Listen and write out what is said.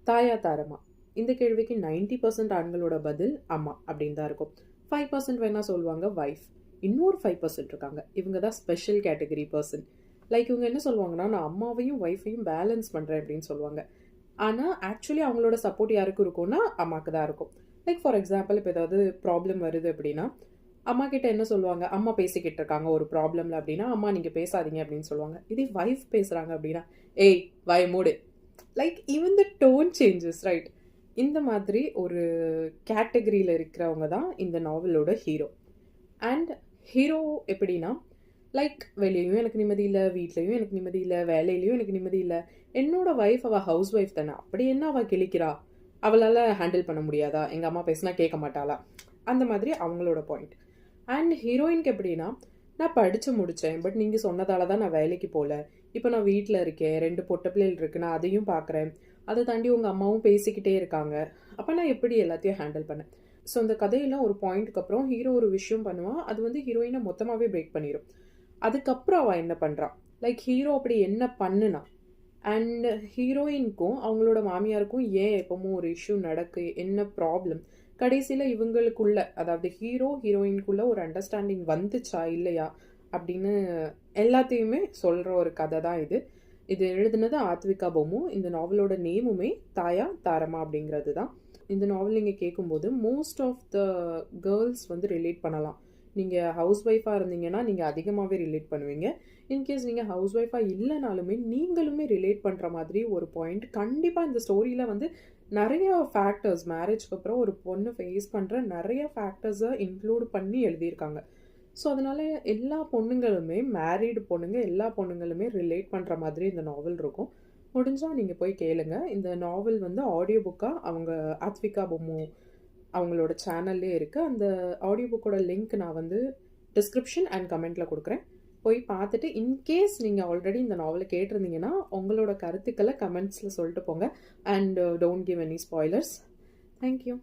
தாயா தாரமா? இந்த கேள்விக்கு 90% ஆண்களோட பதில் அம்மா அப்படின்னு தான் இருக்கும். 5% வேணா சொல்லுவாங்க வைஃப். இன்னொரு 5% இருக்காங்க, இவங்க தான் ஸ்பெஷல் கேட்டகரி பர்சன். லைக் இவங்க என்ன சொல்லுவாங்கன்னா, நான் அம்மாவையும் ஒய்ஃபையும் பேலன்ஸ் பண்ணுறேன் அப்படின்னு சொல்லுவாங்க. ஆனால் ஆக்சுவலி அவங்களோட சப்போர்ட் யாருக்கு இருக்கும்னா அம்மாவுக்கு தான் இருக்கும். லைக் ஃபார் எக்ஸாம்பிள், இப்போ ஏதாவது ப்ராப்ளம் வருது அப்படின்னா அம்மா கிட்ட என்ன சொல்லுவாங்க, அம்மா பேசிக்கிட்டு இருக்காங்க ஒரு ப்ராப்ளம்ல அப்படின்னா, அம்மா நீங்கள் பேசாதீங்க அப்படின்னு சொல்லுவாங்க. இதே வைஃப் பேசுகிறாங்க அப்படின்னா, ஏய் வாய் மூடு. Like even the tone changes, right? இந்த மாதிரி ஒரு கேட்டகரியில் இருக்கிறவங்க தான் இந்த நாவலோட ஹீரோ. அண்ட் ஹீரோ எப்படின்னா, லைக் வெளியேயும் எனக்கு நிம்மதி இல்லை, வீட்லேயும் எனக்கு நிம்மதி இல்லை, வேலையிலையும் எனக்கு நிம்மதி இல்லை. என்னோட ஒய்ஃப் அவள் ஹவுஸ் ஒய்ஃப் தானே, அப்படி என்ன அவள் கிழிக்கிறா, அவளால் ஹேண்டில் பண்ண முடியாதா, எங்கள் அம்மா பேசினா கேட்க மாட்டாளா, அந்த மாதிரி அவங்களோட பாயிண்ட். அண்ட் ஹீரோயினுக்கு எப்படின்னா, நான் படித்து முடித்தேன், பட் நீங்கள் சொன்னதால தான் நான் வேலைக்கு போகல, இப்போ நான் வீட்டில் இருக்கேன், 2 பொட்ட பிள்ளைகள் இருக்குது, நான் அதையும் பார்க்குறேன், அதை தாண்டி உங்கள் அம்மாவும் பேசிக்கிட்டே இருக்காங்க, அப்போ நான் எப்படி எல்லாத்தையும் ஹேண்டில் பண்ணேன். ஸோ இந்த கதையெல்லாம் ஒரு பாயிண்ட்டுக்கு அப்புறம் ஹீரோ ஒரு விஷயம் பண்ணுவான், அது வந்து ஹீரோயினை மொத்தமாகவே பிரேக் பண்ணிடும். அதுக்கப்புறம் அவள் என்ன பண்ணுறான், லைக் ஹீரோ அப்படி என்ன பண்ணுனா, அண்ட் ஹீரோயினுக்கும் அவங்களோட மாமியாருக்கும் ஏன் எப்பவும் ஒரு இஷ்யூ நடக்கு, என்ன ப்ராப்ளம், கடைசியில் இவங்களுக்குள்ள, அதாவது ஹீரோ ஹீரோயினுக்குள்ள ஒரு அண்டர்ஸ்டாண்டிங் வந்துச்சா இல்லையா அப்படின்னு எல்லாத்தையுமே சொல்கிற ஒரு கதை தான் இது. இது எழுதுனது ஆத்விகா பொம்மு. இந்த நாவலோட நேமுமே தாயா தாரமா அப்படிங்கிறது தான். இந்த நாவல் நீங்கள் கேட்கும்போது மோஸ்ட் ஆஃப் த கேர்ள்ஸ் வந்து ரிலேட் பண்ணலாம். நீங்கள் ஹவுஸ் ஒய்ஃபாக இருந்தீங்கன்னா நீங்கள் அதிகமாகவே ரிலேட் பண்ணுவீங்க. இன்கேஸ் நீங்கள் ஹவுஸ் ஒய்ஃபாக இல்லைனாலுமே நீங்களுமே ரிலேட் பண்ணுற மாதிரி ஒரு பாயிண்ட் கண்டிப்பாக இந்த ஸ்டோரியில் வந்து நிறைய ஃபேக்டர்ஸ், மேரேஜ்க்கு அப்புறம் ஒரு பொண்ணு ஃபேஸ் பண்ணுற நிறைய ஃபேக்டர்ஸை இன்க்ளூட் பண்ணி எழுதியிருக்காங்க. ஸோ அதனால் எல்லா பொண்ணுங்களுமே, மேரீடு பொண்ணுங்க எல்லா பொண்ணுங்களுமே ரிலேட் பண்ணுற மாதிரி இந்த நாவல் இருக்கும். முடிஞ்சால் நீங்கள் போய் கேளுங்க. இந்த நாவல் வந்து ஆடியோ புக்காக அவங்க ஆத்விகா பொம்மு அவங்களோட சேனல்லே இருக்குது. அந்த ஆடியோ புக்கோட லிங்க் நான் வந்து டிஸ்கிரிப்ஷன் அண்ட் கமெண்ட்டில் கொடுக்குறேன். போய் பார்த்துட்டு இன்கேஸ் நீங்கள் ஆல்ரெடி இந்த நாவலை கேட்டிருந்தீங்கன்னா உங்களோட கருத்துக்களை கமெண்ட்ஸில் சொல்லிட்டு போங்க. And don't give any spoilers. Thank you.